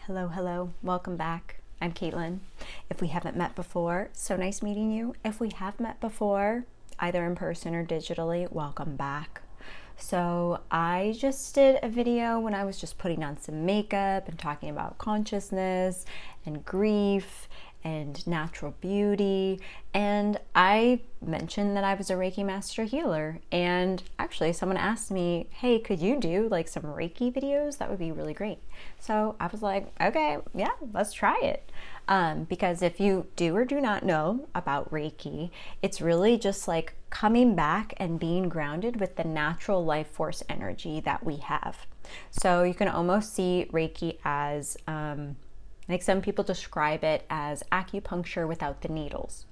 Hello, hello, welcome back. I'm Caitlin. If we haven't met before, so nice meeting you. If we have met before, either in person or digitally, welcome back. So I just did a video when I was just putting on some makeup and talking about consciousness and grief and natural beauty, and I mentioned that I was a Reiki Master Healer, and actually someone asked me, hey, could you do like some Reiki videos? That would be really great. So I was like, okay, yeah, let's try it. Because if you do or do not know about Reiki, it's really just like coming back and being grounded with the natural life force energy that we have. So you can almost see Reiki as like some people describe it as acupuncture without the needles,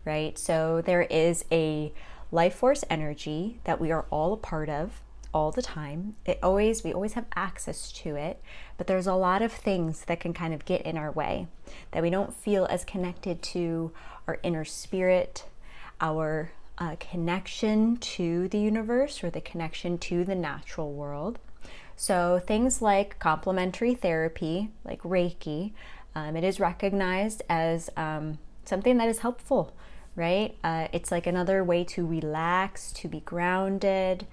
right? So there is a life force energy that we are all a part of all the time. We always have access to it, but there's a lot of things that can kind of get in our way, that we don't feel as connected to our inner spirit, our connection to the universe, or the connection to the natural world. So things like complementary therapy, like Reiki, it is recognized as something that is helpful, right? It's like another way to relax, to be grounded.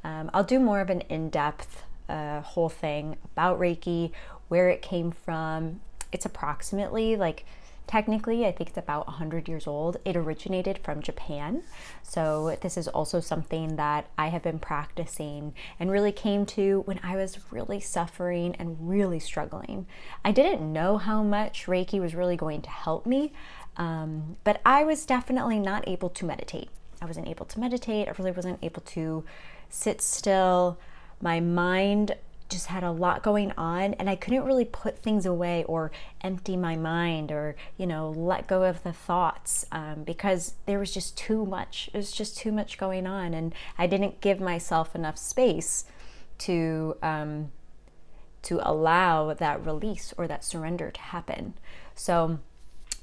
I'll do more of an in-depth whole thing about Reiki, where it came from. It's approximately technically, I think it's about 100 years old. It originated from Japan. So this is also something that I have been practicing and really came to when I was really suffering and really struggling. I didn't know how much Reiki was really going to help me, but I was definitely not able to meditate. I wasn't able to meditate. I really wasn't able to sit still. My mind just had a lot going on, and I couldn't really put things away or empty my mind or, let go of the thoughts because there was just too much. It was just too much going on, and I didn't give myself enough space to allow that release or that surrender to happen. So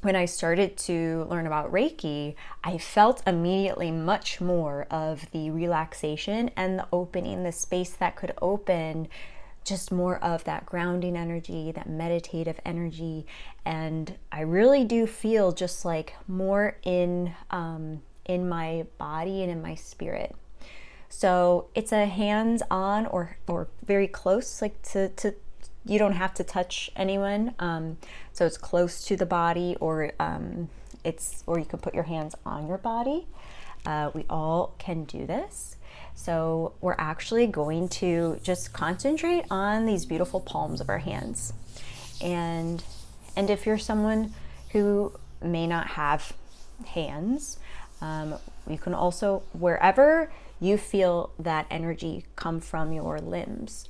when I started to learn about Reiki, I felt immediately much more of the relaxation and the opening, the space that could open, just more of that grounding energy, that meditative energy. And I really do feel just like more in my body and in my spirit. So it's a hands-on or very close, like to you don't have to touch anyone. So it's close to the body, or you can put your hands on your body. We all can do this. So we're actually going to just concentrate on these beautiful palms of our hands. And if you're someone who may not have hands, you can also, wherever you feel that energy come from your limbs,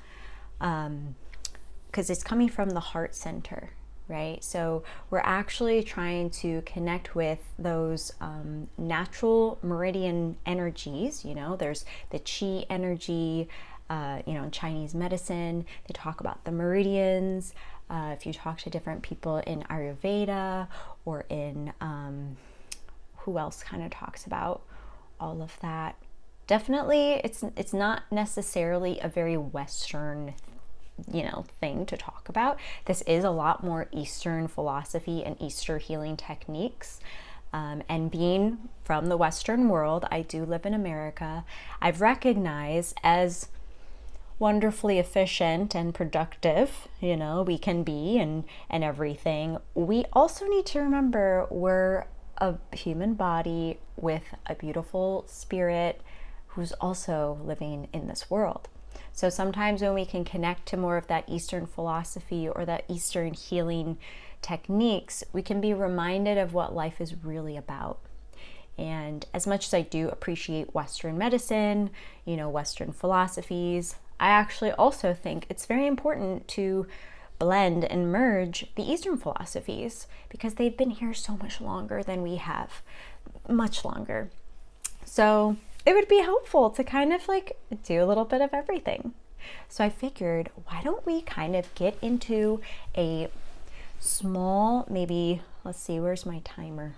because it's coming from the heart center, right? So we're actually trying to connect with those natural meridian energies. There's the chi energy. In Chinese medicine, they talk about the meridians. If you talk to different people in Ayurveda or in who else kind of talks about all of that. Definitely, it's not necessarily a very Western thing to talk about. This is a lot more Eastern philosophy and Eastern healing techniques. And being from the Western world, I do live in America. I've recognized as wonderfully efficient and productive, we can be and everything. We also need to remember we're a human body with a beautiful spirit who's also living in this world. So sometimes when we can connect to more of that Eastern philosophy or that Eastern healing techniques, we can be reminded of what life is really about. And as much as I do appreciate Western medicine, Western philosophies, I actually also think it's very important to blend and merge the Eastern philosophies, because they've been here so much longer than we have, much longer. So it would be helpful to kind of do a little bit of everything. So I figured, why don't we kind of get into a small, maybe, let's see, where's my timer?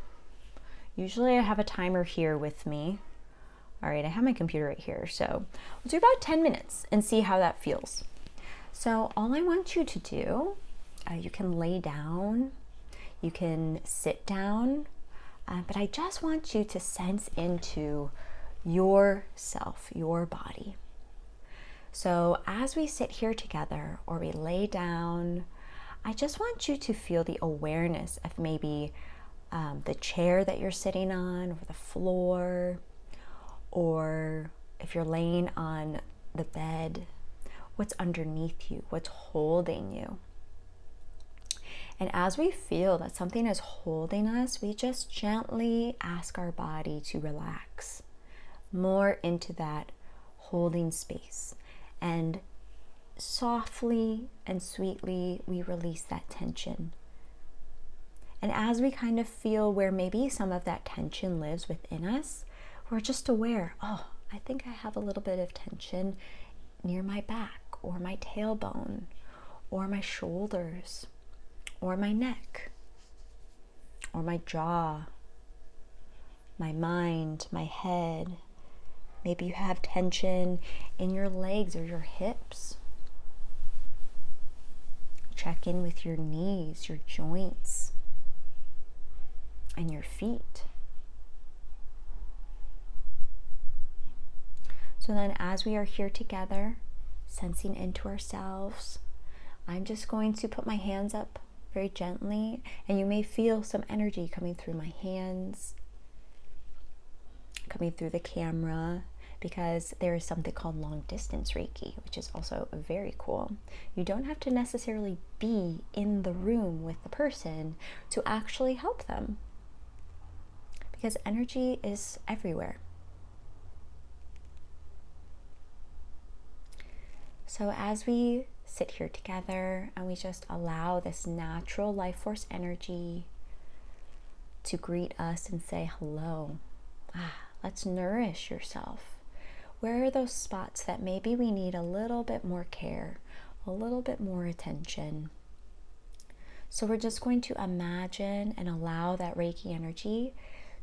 Usually I have a timer here with me. All right, I have my computer right here. So we'll do about 10 minutes and see how that feels. So all I want you to do You can lay down, you can sit down, but I just want you to sense into yourself, your body. So as we sit here together or we lay down, I just want you to feel the awareness of maybe the chair that you're sitting on, or the floor, or if you're laying on the bed, what's underneath you, what's holding you. And as we feel that something is holding us, we just gently ask our body to relax more into that holding space. And softly and sweetly, we release that tension. And as we kind of feel where maybe some of that tension lives within us, we're just aware, oh, I think I have a little bit of tension near my back, or my tailbone, or my shoulders, or my neck, or my jaw, my mind, my head. Maybe you have tension in your legs or your hips. Check in with your knees, your joints, and your feet. So then as we are here together, sensing into ourselves, I'm just going to put my hands up very gently, and you may feel some energy coming through my hands, coming through the camera, because there is something called long distance Reiki, which is also very cool. You don't have to necessarily be in the room with the person to actually help them, because energy is everywhere. So as we sit here together and we just allow this natural life force energy to greet us and say hello, let's nourish yourself. Where are those spots that maybe we need a little bit more care, a little bit more attention? So we're just going to imagine and allow that Reiki energy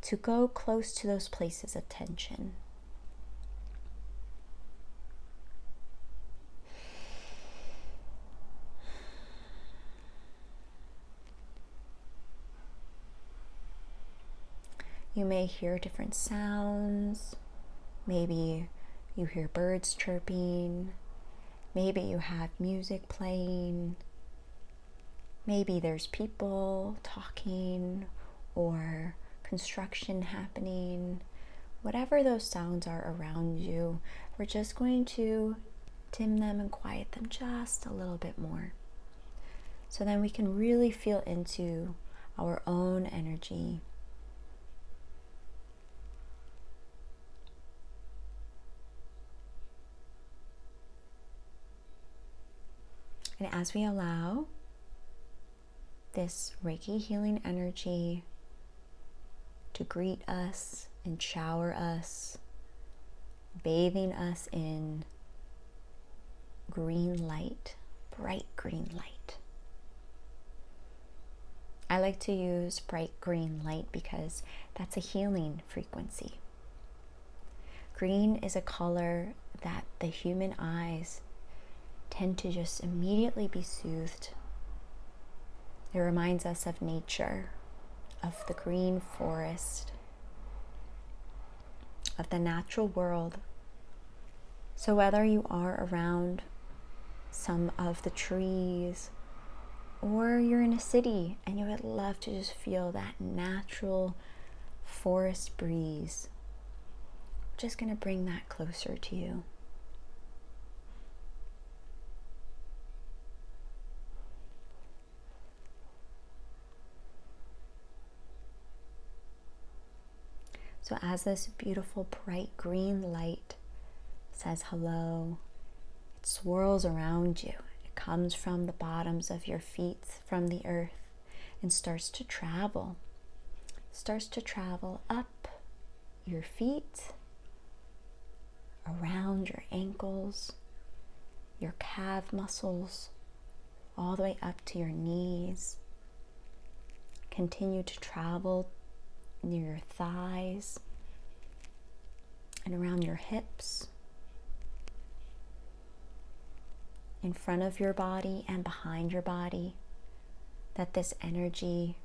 to go close to those places of tension. You may hear different sounds. Maybe you hear birds chirping. Maybe you have music playing. Maybe there's people talking or construction happening. Whatever those sounds are around you, we're just going to dim them and quiet them just a little bit more. So then we can really feel into our own energy. And as we allow this Reiki healing energy to greet us and shower us, bathing us in green light, bright green light. I like to use bright green light because that's a healing frequency. Green is a color that the human eyes tend to just immediately be soothed. It reminds us of nature, of the green forest, of the natural world. So whether you are around some of the trees, or you're in a city and you would love to just feel that natural forest breeze, I'm just going to bring that closer to you. So as this beautiful bright green light says hello, it swirls around you. It comes from the bottoms of your feet, from the earth, and starts to travel. Starts to travel up your feet, around your ankles, your calf muscles, all the way up to your knees. Continue to travel near your thighs and around your hips, in front of your body and behind your body, that this energy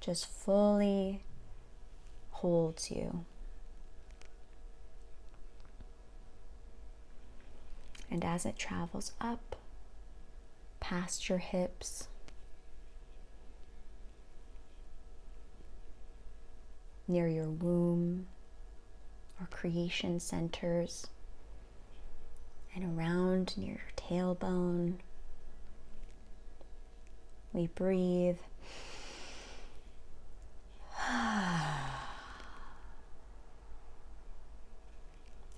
just fully holds you. And as it travels up, past your hips, near your womb or creation centers, and around near your tailbone, we breathe.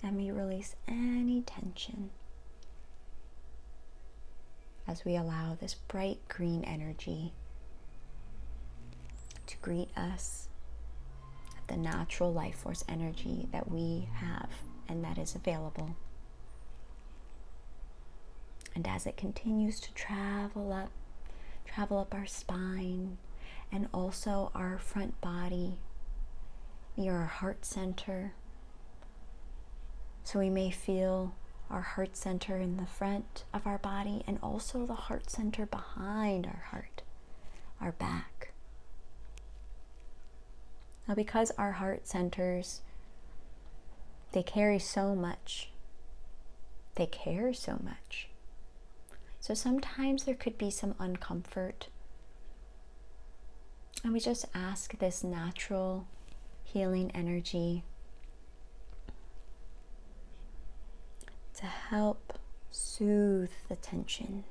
And we release any tension as we allow this bright green energy to greet us at the natural life force energy that we have and that is available. And as it continues to travel up our spine and also our front body near our heart center. So we may feel our heart center in the front of our body and also the heart center behind our heart, our back. Now, because our heart centers, they carry so much, they care so much. So sometimes there could be some uncomfort. And we just ask this natural healing energy to help soothe the tension.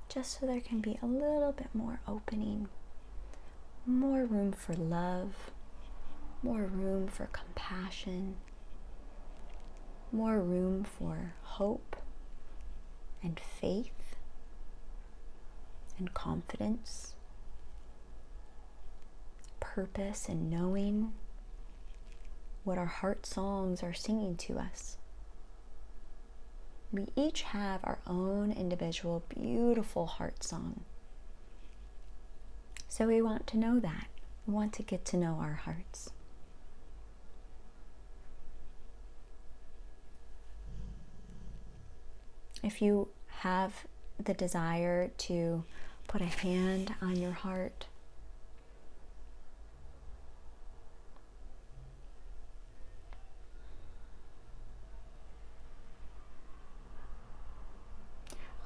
Just so there can be a little bit more opening, more room for love, more room for compassion, more room for hope and faith and confidence, purpose and knowing what our heart songs are singing to us. We each have our own individual beautiful heart song. So we want to know that. We want to get to know our hearts. If you have the desire to put a hand on your heart,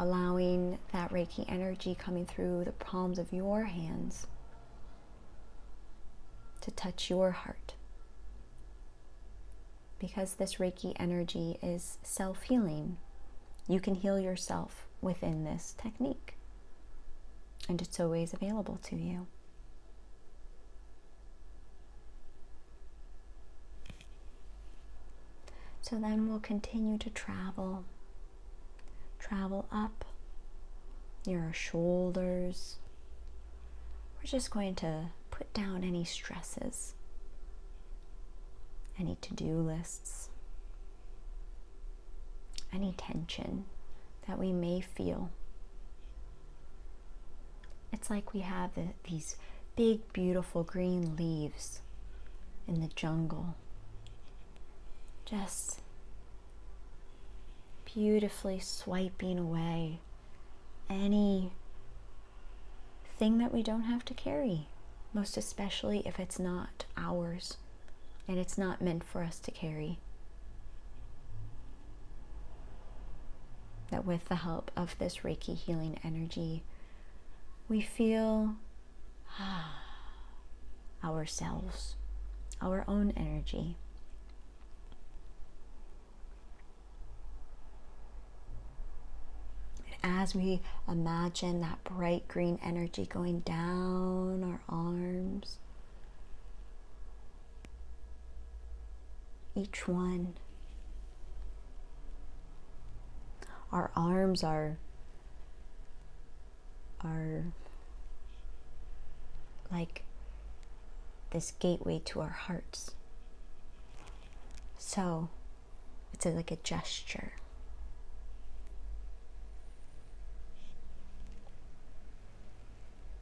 allowing that Reiki energy coming through the palms of your hands to touch your heart. Because this Reiki energy is self-healing, you can heal yourself within this technique. And it's always available to you. So then we'll continue to travel up near our shoulders. We're just going to put down any stresses, any to-do lists, any tension that we may feel. It's like we have these big, beautiful green leaves in the jungle, just beautifully swiping away any thing that we don't have to carry, most especially if it's not ours and it's not meant for us to carry. That with the help of this Reiki healing energy, we feel ourselves, our own energy. As we imagine that bright green energy going down our arms, each one, our arms are like this gateway to our hearts. So it's like a gesture.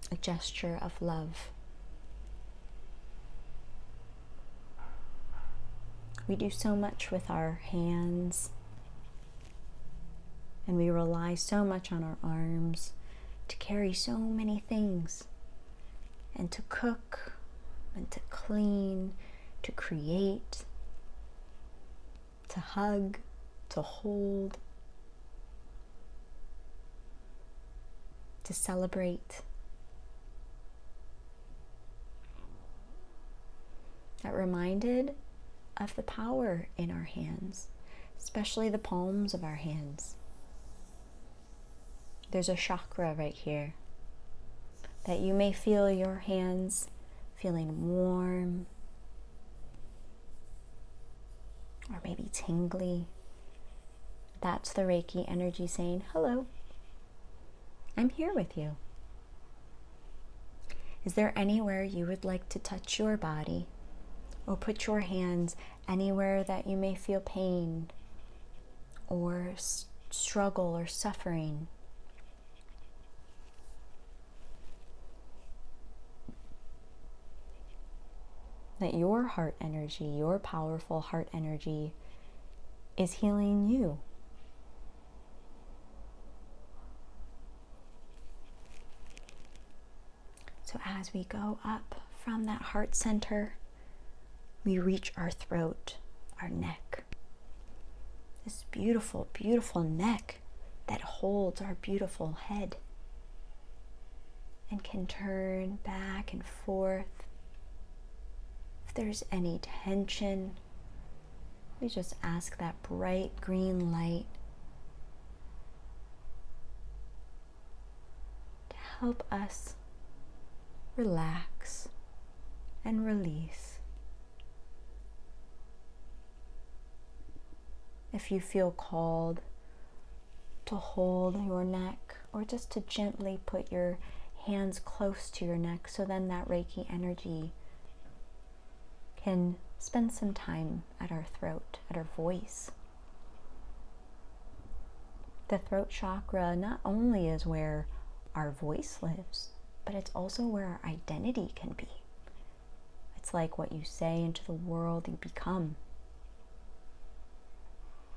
A gesture of love, We do so much with our hands, and we rely so much on our arms to carry so many things, and to cook, and to clean, to create, to hug, to hold, to celebrate. That reminded of the power in our hands, especially the palms of our hands. There's a chakra right here that you may feel your hands feeling warm or maybe tingly. That's the Reiki energy saying, hello, I'm here with you. Is there anywhere you would like to touch your body, or put your hands anywhere that you may feel pain or struggle or suffering? That your heart energy, your powerful heart energy, is healing you. So as we go up from that heart center, we reach our throat, our neck. This beautiful, beautiful neck that holds our beautiful head and can turn back and forth. If there's any tension, we just ask that bright green light to help us relax and release. If you feel called to hold your neck, or just to gently put your hands close to your neck, so then that Reiki energy can spend some time at our throat, at our voice. The throat chakra not only is where our voice lives, but it's also where our identity can be. It's like what you say into the world, you become.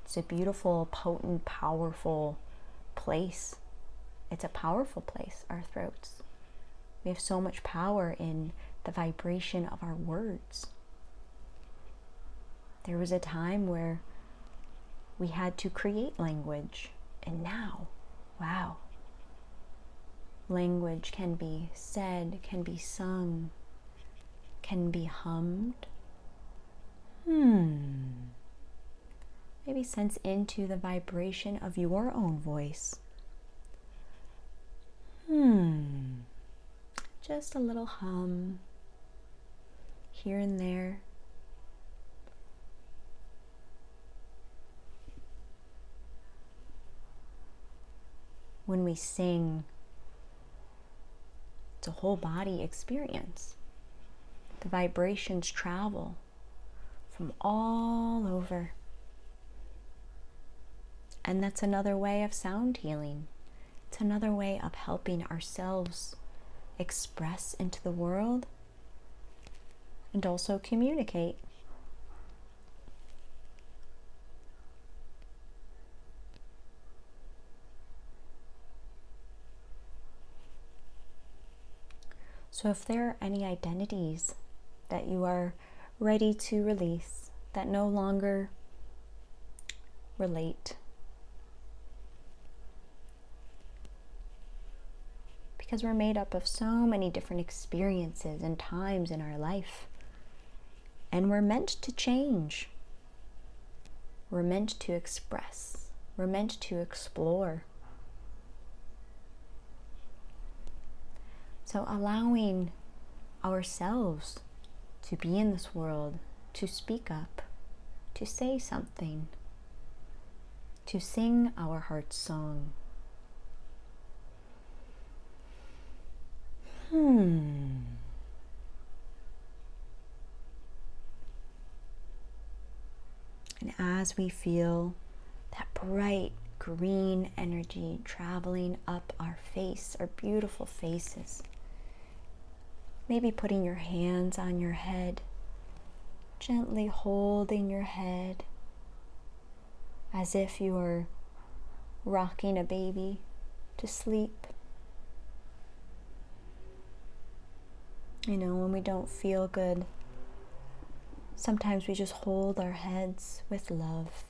It's a beautiful, potent, powerful place. It's a powerful place, our throats. We have so much power in the vibration of our words. There was a time where we had to create language, and now, wow, language can be said, can be sung, can be hummed. Maybe sense into the vibration of your own voice. Just a little hum here and there. When we sing, it's a whole body experience. The vibrations travel from all over. And that's another way of sound healing. It's another way of helping ourselves express into the world and also communicate. So if there are any identities that you are ready to release, that no longer relate, because we're made up of so many different experiences and times in our life, and we're meant to change. We're meant to express. We're meant to explore. So allowing ourselves to be in this world, to speak up, to say something, to sing our heart's song. And as we feel that bright green energy traveling up our face, our beautiful faces, maybe putting your hands on your head Gently holding your head as if you were rocking a baby to sleep. You know, when we don't feel good, sometimes we just hold our heads with love.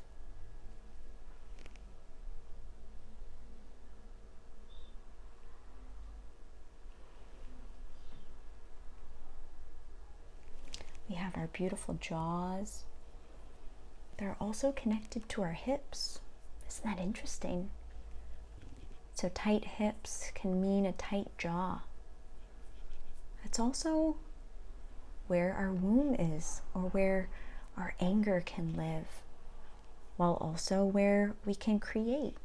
We have our beautiful jaws. They're also connected to our hips. Isn't that interesting? So tight hips can mean a tight jaw. It's also where our womb is, or where our anger can live, while also where we can create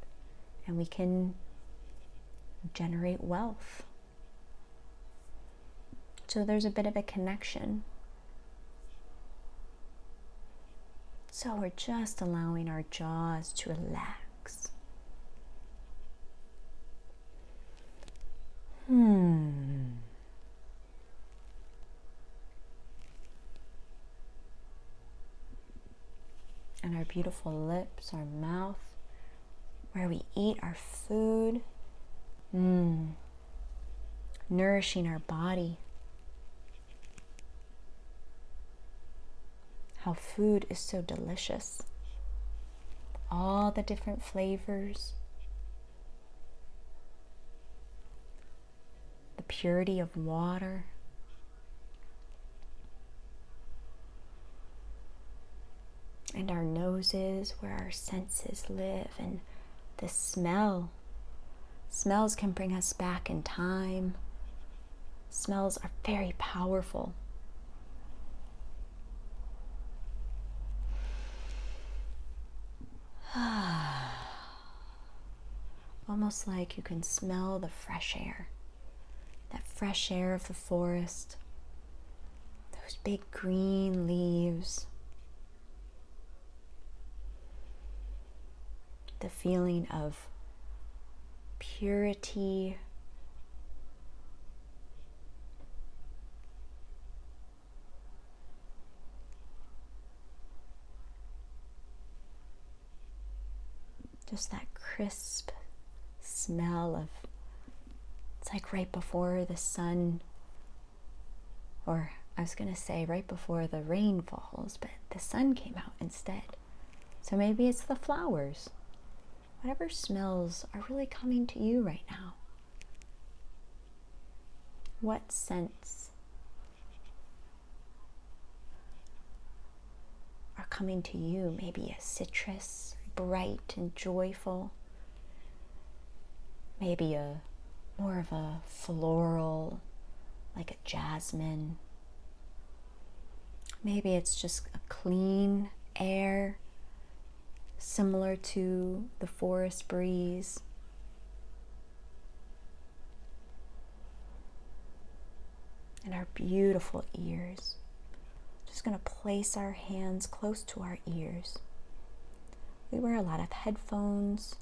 and we can generate wealth. So there's a bit of a connection. So we're just allowing our jaws to relax. And our beautiful lips, our mouth, where we eat our food, nourishing our body. How food is so delicious. All the different flavors, the purity of water, and our noses where our senses live, and the smell. Smells can bring us back in time. Smells are very powerful. Almost like you can smell the fresh air. That fresh air of the forest. Those big green leaves. The feeling of purity. Just that crisp smell of, it's like right before the sun, or I was going to say right before the rain falls, but the sun came out instead. So maybe it's the flowers. Whatever smells are really coming to you right now. What scents are coming to you? Maybe a citrus, bright and joyful. Maybe a more of a floral, like a jasmine. Maybe it's just a clean air, similar to the forest breeze. And our beautiful ears. Just going to place our hands close to our ears. We wear a lot of headphones.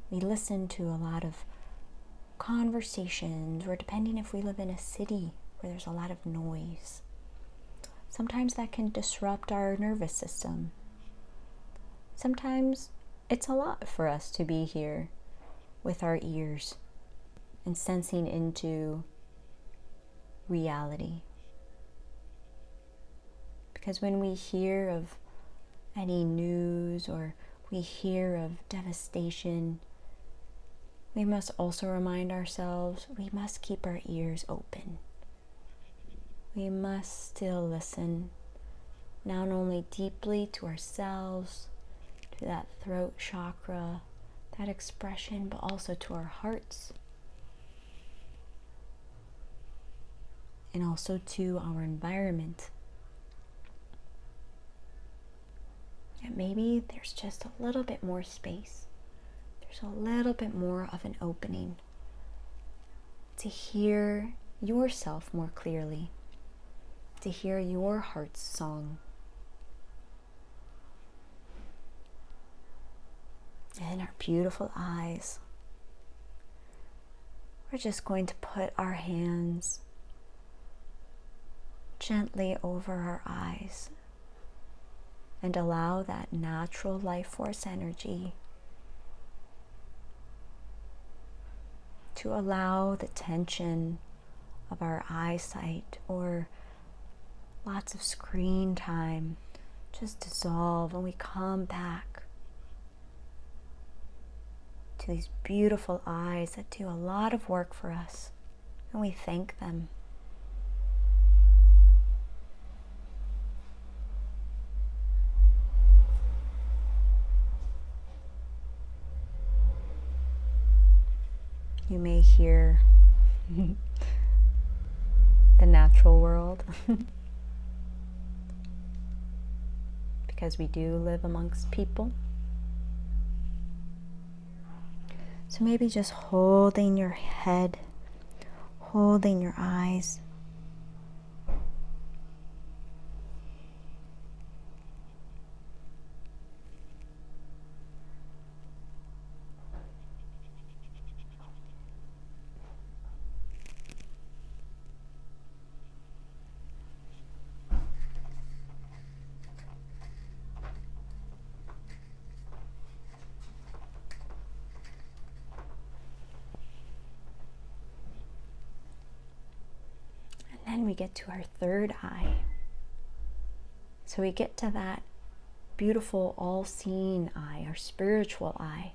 We listen to a lot of conversations, or depending if we live in a city where there's a lot of noise. Sometimes that can disrupt our nervous system. Sometimes it's a lot for us to be here with our ears and sensing into reality. Because when we hear of any news or we hear of devastation, we must also remind ourselves we must keep our ears open. We must still listen, not only deeply to ourselves, to that throat chakra, that expression, but also to our hearts. And also to our environment. And maybe there's just a little bit more space. There's a little bit more of an opening to hear yourself more clearly, to hear your heart's song. And our beautiful eyes. We're just going to put our hands gently over our eyes, and allow that natural life force energy to allow the tension of our eyesight or lots of screen time just dissolve, and we come back to these beautiful eyes that do a lot of work for us, and we thank them. You may hear the natural world because we do live amongst people. So maybe just holding your head, holding your eyes. Then we get to our third eye. So we get to that beautiful all-seeing eye, our spiritual eye,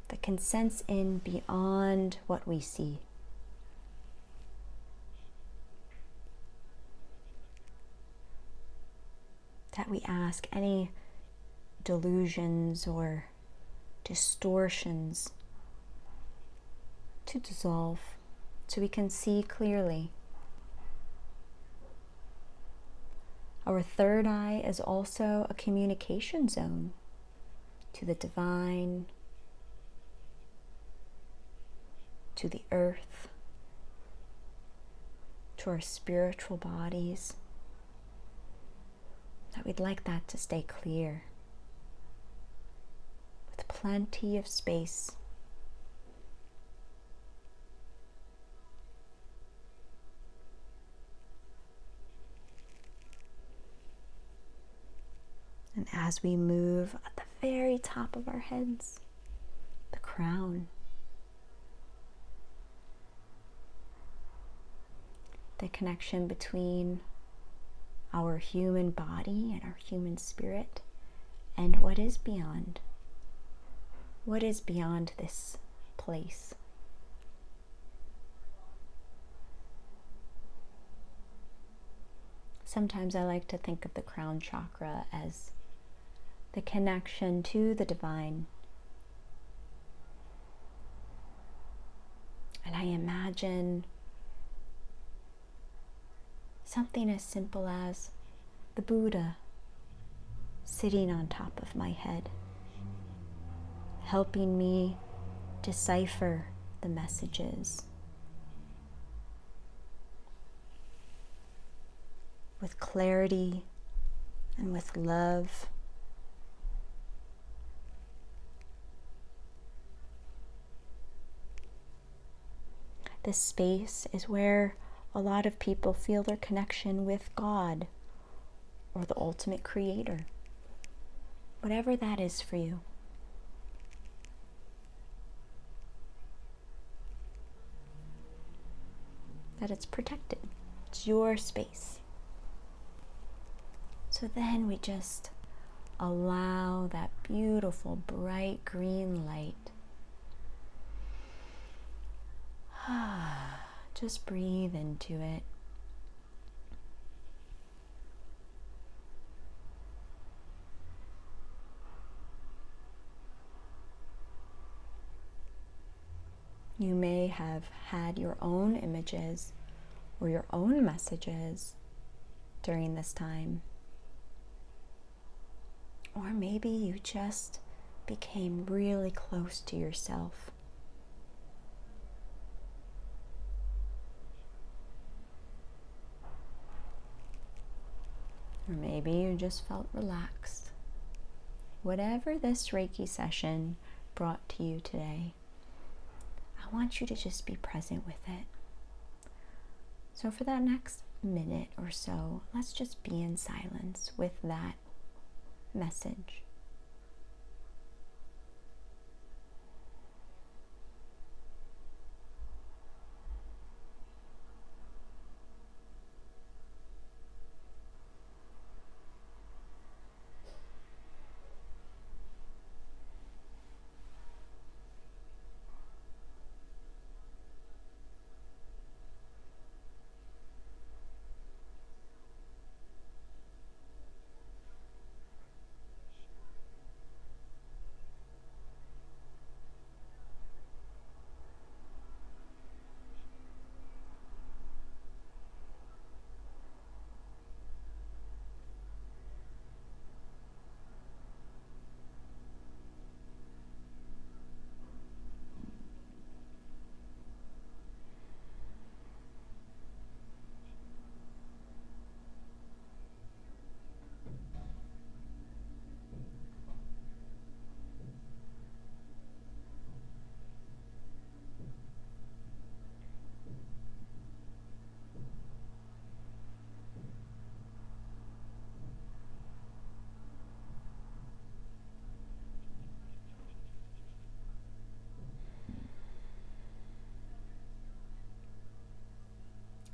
that can sense in beyond what we see. That we ask any delusions or distortions to dissolve, so we can see clearly. Our third eye is also a communication zone to the divine, to the earth, to our spiritual bodies. That we'd like that to stay clear, with plenty of space. And as we move at the very top of our heads, the crown, the connection between our human body and our human spirit and what is beyond. What is beyond this place? Sometimes I like to think of the crown chakra as the connection to the divine. And I imagine something as simple as the Buddha sitting on top of my head, helping me decipher the messages with clarity and with love. This space is where a lot of people feel their connection with God or the ultimate creator, whatever that is for you. That it's protected. It's your space. So then we just allow that beautiful bright green light. Just breathe into it. You may have had your own images or your own messages during this time. Or maybe you just became really close to yourself. Or maybe you just felt relaxed. Whatever this Reiki session brought to you today, I want you to just be present with it. So for that next minute or so, let's just be in silence with that message.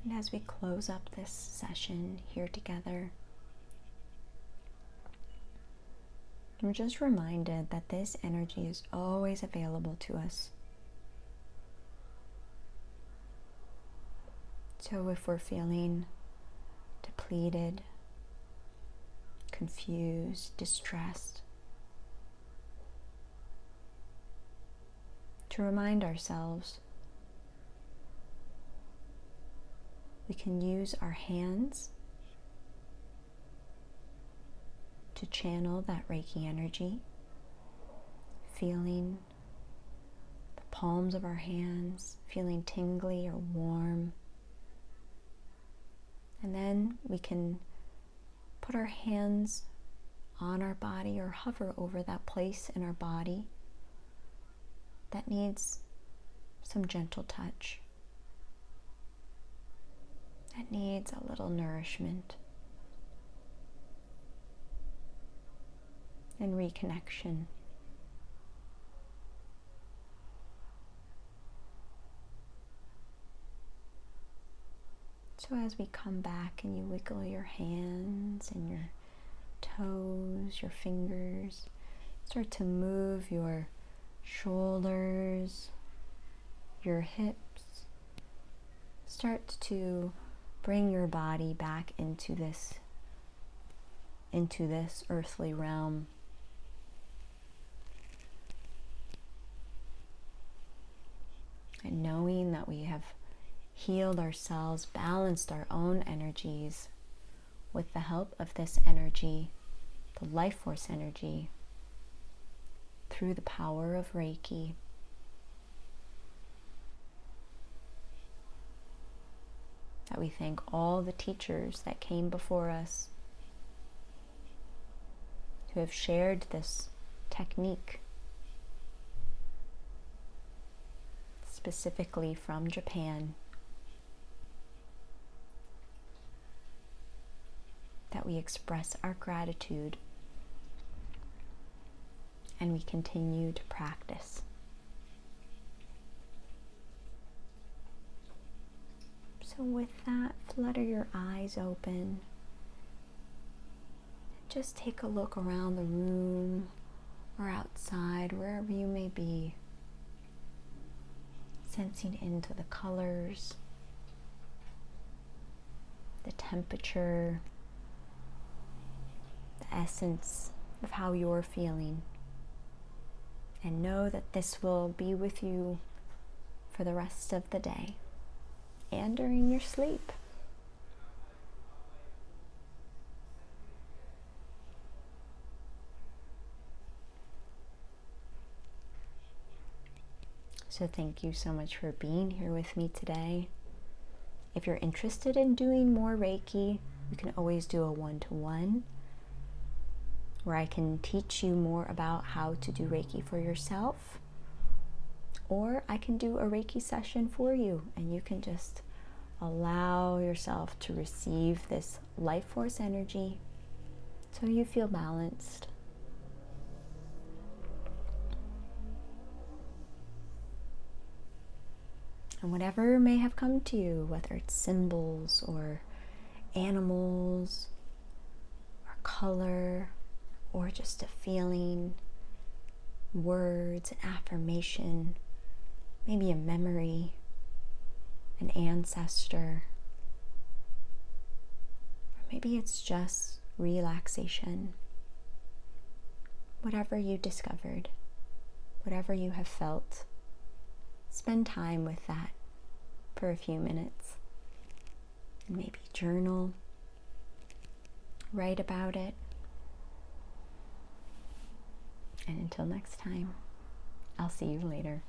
And as we close up this session here together, I'm just reminded that this energy is always available to us. So if we're feeling depleted, confused, distressed, to remind ourselves we can use our hands to channel that Reiki energy, feeling the palms of our hands, feeling tingly or warm. And then we can put our hands on our body or hover over that place in our body that needs some gentle touch, that needs a little nourishment and reconnection. So as we come back and you wiggle your hands and your toes, your fingers, start to move your shoulders, your hips, start to bring your body back into this earthly realm. And knowing that we have healed ourselves, balanced our own energies with the help of this energy, the life force energy, through the power of Reiki. That we thank all the teachers that came before us who have shared this technique, specifically from Japan, that we express our gratitude and we continue to practice. So with that, flutter your eyes open. Just take a look around the room or outside, wherever you may be, sensing into the colors, the temperature, the essence of how you're feeling. And know that this will be with you for the rest of the day and during your sleep. So thank you so much for being here with me today. If you're interested in doing more Reiki, you can always do a one-to-one where I can teach you more about how to do Reiki for yourself, or I can do a Reiki session for you and you can just Allow yourself to receive this life force energy so you feel balanced. And whatever may have come to you, whether it's symbols or animals or color or just a feeling, words, an affirmation, maybe a memory, an ancestor, or maybe it's just relaxation. Whatever you discovered, whatever you have felt, spend time with that for a few minutes. And maybe journal, write about it. And until next time, I'll see you later.